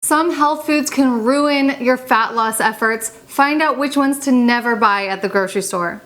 Some health foods can ruin your fat loss efforts. Find out which ones to never buy at the grocery store.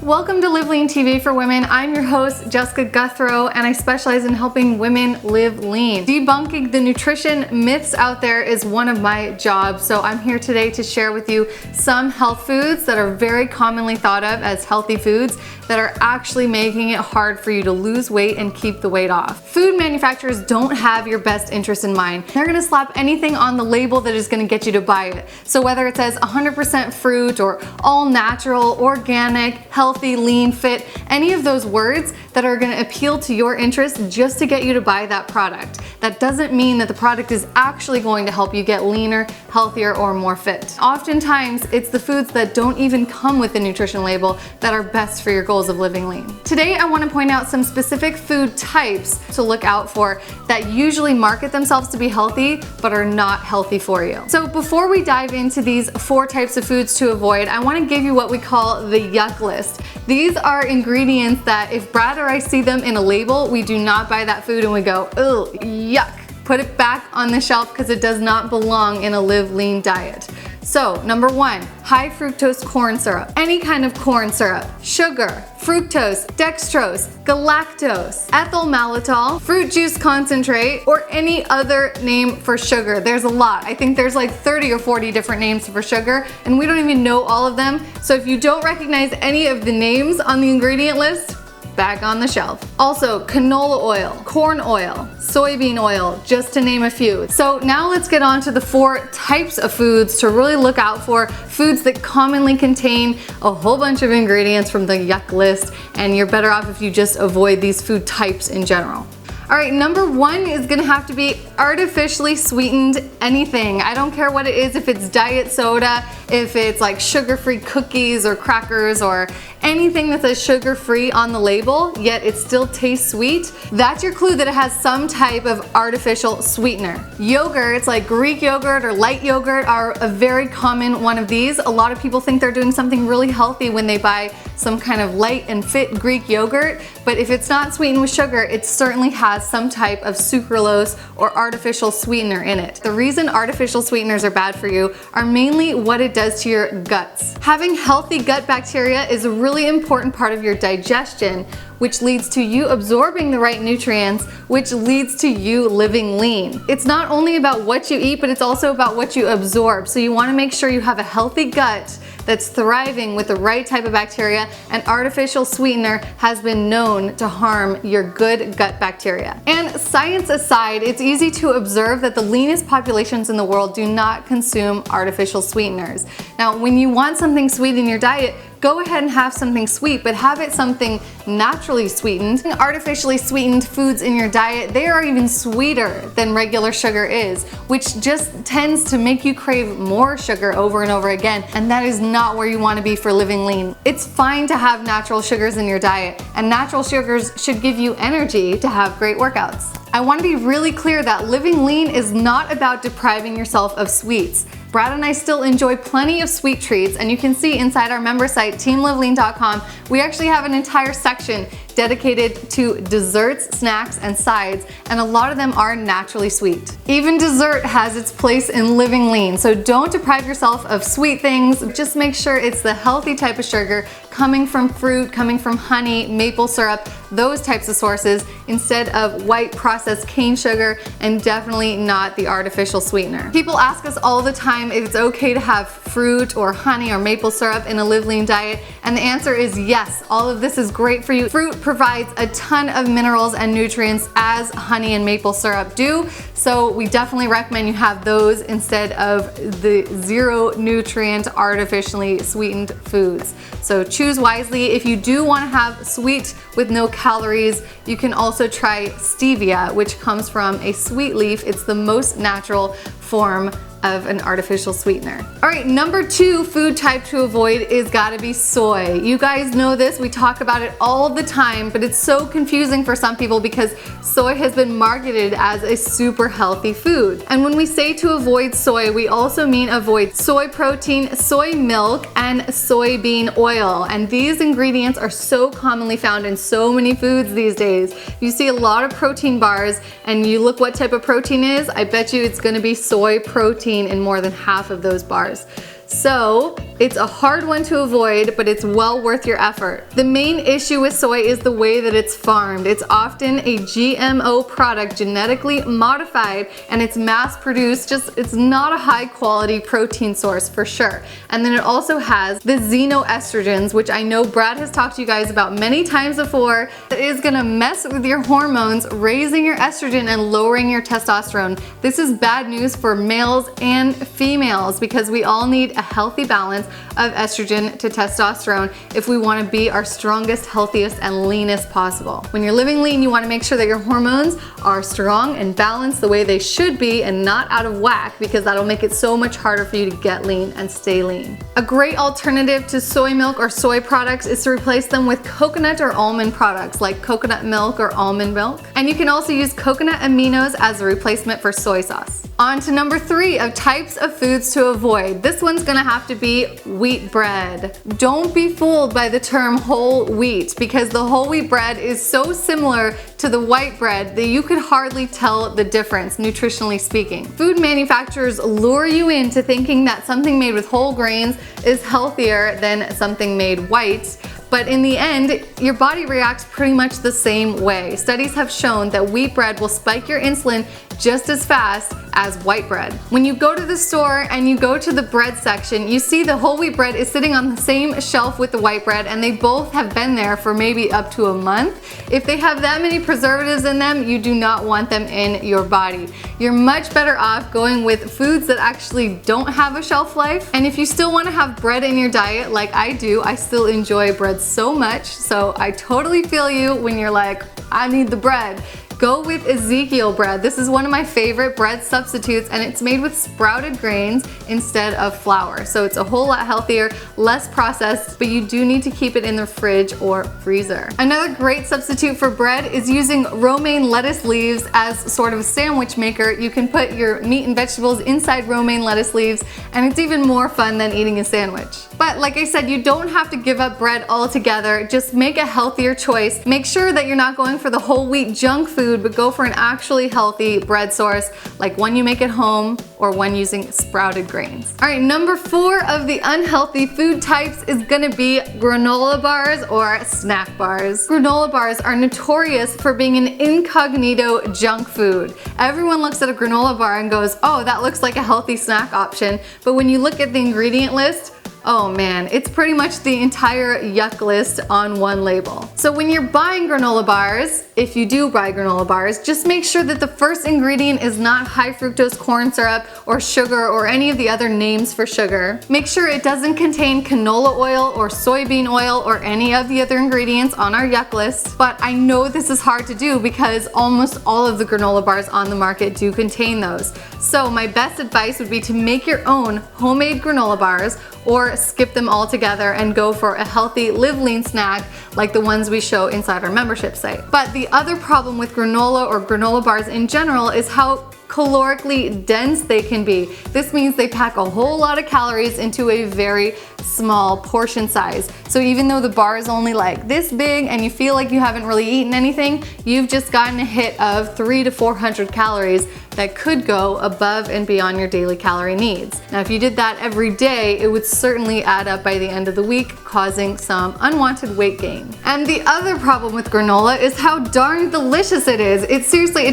Welcome to LiveLeanTV for Women. I'm your host, Jessica Guthrow, and I specialize in helping women live lean. Debunking the nutrition myths out there is one of my jobs, so I'm here today to share with you some health foods that are very commonly thought of as healthy foods that are actually making it hard for you to lose weight and keep the weight off. Food manufacturers don't have your best interest in mind. They're gonna slap anything on the label that is gonna get you to buy it. So whether it says 100% fruit or all natural, organic, healthy, lean, fit, any of those words that are gonna appeal to your interest just to get you to buy that product. That doesn't mean that the product is actually going to help you get leaner, healthier, or more fit. Oftentimes, it's the foods that don't even come with the nutrition label that are best for your goals of living lean. Today, I want to point out some specific food types to look out for that usually market themselves to be healthy, but are not healthy for you. So before we dive into these 4 types of foods to avoid, I want to give you what we call the Yuck List. These are ingredients that if Brad or I see them in a label, we do not buy that food and we go, "Ugh, yuck." Put it back on the shelf because it does not belong in a live lean diet. So, number 1, high fructose corn syrup. Any kind of corn syrup, sugar, fructose, dextrose, galactose, ethyl maltol, fruit juice concentrate, or any other name for sugar. There's a lot. I think there's like 30 or 40 different names for sugar, and we don't even know all of them. So if you don't recognize any of the names on the ingredient list, back on the shelf. Also, canola oil, corn oil, soybean oil, just to name a few. So now let's get on to the 4 types of foods to really look out for, foods that commonly contain a whole bunch of ingredients from the Yuck List, and you're better off if you just avoid these food types in general. All right, number 1 is gonna have to be artificially sweetened anything. I don't care what it is, if it's diet soda, if it's like sugar-free cookies or crackers or anything that says sugar-free on the label, yet it still tastes sweet. That's your clue that it has some type of artificial sweetener. Yogurts like Greek yogurt or light yogurt are a very common one of these. A lot of people think they're doing something really healthy when they buy some kind of light and fit Greek yogurt, but if it's not sweetened with sugar, it certainly has some type of sucralose or artificial sweetener in it. The reason artificial sweeteners are bad for you are mainly what it does to your guts. Having healthy gut bacteria is a really important part of your digestion, which leads to you absorbing the right nutrients, which leads to you living lean. It's not only about what you eat, but it's also about what you absorb. So you want to make sure you have a healthy gut that's thriving with the right type of bacteria, and artificial sweetener has been known to harm your good gut bacteria. And science aside, it's easy to observe that the leanest populations in the world do not consume artificial sweeteners. Now, when you want something sweet in your diet, go ahead and have something sweet, but have it something naturally sweetened. Artificially sweetened foods in your diet, they are even sweeter than regular sugar is, which just tends to make you crave more sugar over and over again, and that is not where you want to be for living lean. It's fine to have natural sugars in your diet, and natural sugars should give you energy to have great workouts. I want to be really clear that living lean is not about depriving yourself of sweets. Brad and I still enjoy plenty of sweet treats, and you can see inside our member site, teamlivelean.com, we actually have an entire section dedicated to desserts, snacks, and sides, and a lot of them are naturally sweet. Even dessert has its place in living lean, so don't deprive yourself of sweet things. Just make sure it's the healthy type of sugar coming from fruit, coming from honey, maple syrup, those types of sources, instead of white processed cane sugar, and definitely not the artificial sweetener. People ask us all the time if it's okay to have fruit or honey or maple syrup in a live lean diet, and the answer is yes. All of this is great for you. Fruit provides a ton of minerals and nutrients as honey and maple syrup do, so we definitely recommend you have those instead of the 0 nutrient artificially sweetened foods. So choose wisely. If you do want to have sweet with no calories, you can also try stevia, which comes from a sweet leaf. It's the most natural form of an artificial sweetener. All right, number 2 food type to avoid is gotta be soy. You guys know this, we talk about it all the time, but it's so confusing for some people because soy has been marketed as a super healthy food. And when we say to avoid soy, we also mean avoid soy protein, soy milk, and soybean oil. oil. And these ingredients are so commonly found in so many foods these days. You see a lot of protein bars and you look what type of protein is, I bet you it's gonna be soy protein in more than half of those bars. So it's a hard one to avoid, but it's well worth your effort. The main issue with soy is the way that it's farmed. It's often a GMO product, genetically modified, and it's mass produced. It's not a high quality protein source for sure. And then it also has the xenoestrogens, which I know Brad has talked to you guys about many times before. That is gonna mess with your hormones, raising your estrogen and lowering your testosterone. This is bad news for males and females because we all need a healthy balance of estrogen to testosterone if we want to be our strongest, healthiest, and leanest possible. When you're living lean, you want to make sure that your hormones are strong and balanced the way they should be and not out of whack, because that'll make it so much harder for you to get lean and stay lean. A great alternative to soy milk or soy products is to replace them with coconut or almond products like coconut milk or almond milk. And you can also use coconut aminos as a replacement for soy sauce. On to number 3 of types of foods to avoid. This one's gonna have to be wheat bread. Don't be fooled by the term whole wheat, because the whole wheat bread is so similar to the white bread that you could hardly tell the difference, nutritionally speaking. Food manufacturers lure you into thinking that something made with whole grains is healthier than something made white. But in the end, your body reacts pretty much the same way. Studies have shown that wheat bread will spike your insulin just as fast as white bread. When you go to the store and you go to the bread section, you see the whole wheat bread is sitting on the same shelf with the white bread, and they both have been there for maybe up to a month. If they have that many preservatives in them, you do not want them in your body. You're much better off going with foods that actually don't have a shelf life. And if you still want to have bread in your diet like I do, I still enjoy bread so much, so I totally feel you when you're like, I need the bread. Go with Ezekiel bread. This is one of my favorite bread substitutes, and it's made with sprouted grains instead of flour. So it's a whole lot healthier, less processed, but you do need to keep it in the fridge or freezer. Another great substitute for bread is using romaine lettuce leaves as sort of a sandwich maker. You can put your meat and vegetables inside romaine lettuce leaves, and it's even more fun than eating a sandwich. But like I said, you don't have to give up bread altogether. Just make a healthier choice. Make sure that you're not going for the whole wheat junk food, but go for an actually healthy bread source, like one you make at home or one using sprouted grains. All right, number 4 of the unhealthy food types is gonna be granola bars or snack bars. Granola bars are notorious for being an incognito junk food. Everyone looks at a granola bar and goes, oh, that looks like a healthy snack option. But when you look at the ingredient list, oh man, it's pretty much the entire Yuck List on one label. So when you're buying granola bars, if you do buy granola bars, just make sure that the first ingredient is not high fructose corn syrup or sugar or any of the other names for sugar. Make sure it doesn't contain canola oil or soybean oil or any of the other ingredients on our Yuck List. But I know this is hard to do because almost all of the granola bars on the market do contain those. So my best advice would be to make your own homemade granola bars, or skip them all together and go for a healthy live lean snack like the ones we show inside our membership site. But the other problem with granola or granola bars in general is how calorically dense they can be. This means they pack a whole lot of calories into a very small portion size. So even though the bar is only like this big and you feel like you haven't really eaten anything, you've just gotten a hit of 300 to 400 calories that could go above and beyond your daily calorie needs. Now, if you did that every day, it would certainly add up by the end of the week, causing some unwanted weight gain. And the other problem with granola is how darn delicious it is. It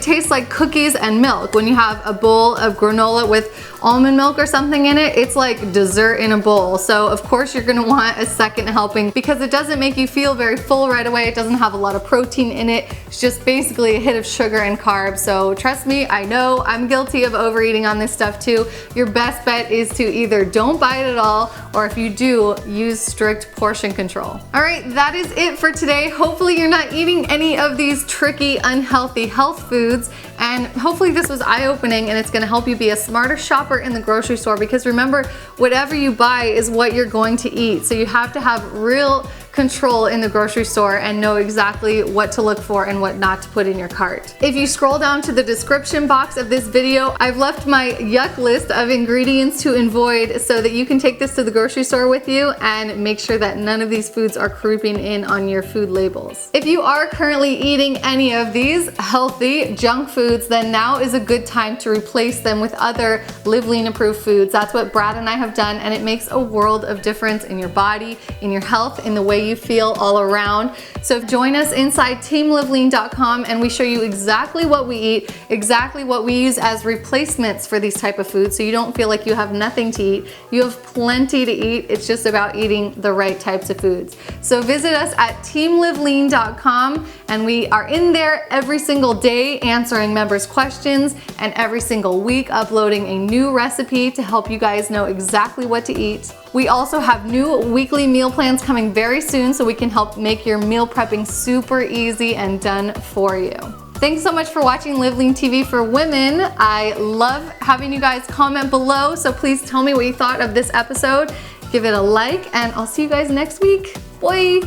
tastes like cookies and milk. When you have a bowl of granola with almond milk or something in it, it's like dessert in a bowl. So of course you're gonna want a second helping because it doesn't make you feel very full right away. It doesn't have a lot of protein in it. It's just basically a hit of sugar and carbs. So trust me, I know I'm guilty of overeating on this stuff too. Your best bet is to either don't buy it at all, or if you do, use strict portion control. All right, that is it for today. Hopefully you're not eating any of these tricky, unhealthy health foods, and hopefully this was eye-opening and it's gonna help you be a smarter shopper in the grocery store, because remember, whatever you buy is what you're going to eat. So you have to have real control in the grocery store and know exactly what to look for and what not to put in your cart. If you scroll down to the description box of this video, I've left my Yuck list of ingredients to avoid so that you can take this to the grocery store with you and make sure that none of these foods are creeping in on your food labels. If you are currently eating any of these healthy junk foods, then now is a good time to replace them with other Live Lean approved foods. That's what Brad and I have done, and it makes a world of difference in your body, in your health, in the way you feel all around. So join us inside teamlivelean.com and we show you exactly what we eat, exactly what we use as replacements for these type of foods, so you don't feel like you have nothing to eat. You have plenty to eat. It's just about eating the right types of foods. So visit us at teamlivelean.com, and we are in there every single day answering members' questions, and every single week uploading a new recipe to help you guys know exactly what to eat. We also have new weekly meal plans coming very soon, so we can help make your meal prepping super easy and done for you. Thanks so much for watching Live Lean TV for Women. I love having you guys comment below, so please tell me what you thought of this episode. Give it a like, and I'll see you guys next week. Bye!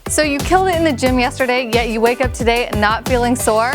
So you killed it in the gym yesterday, yet you wake up today not feeling sore?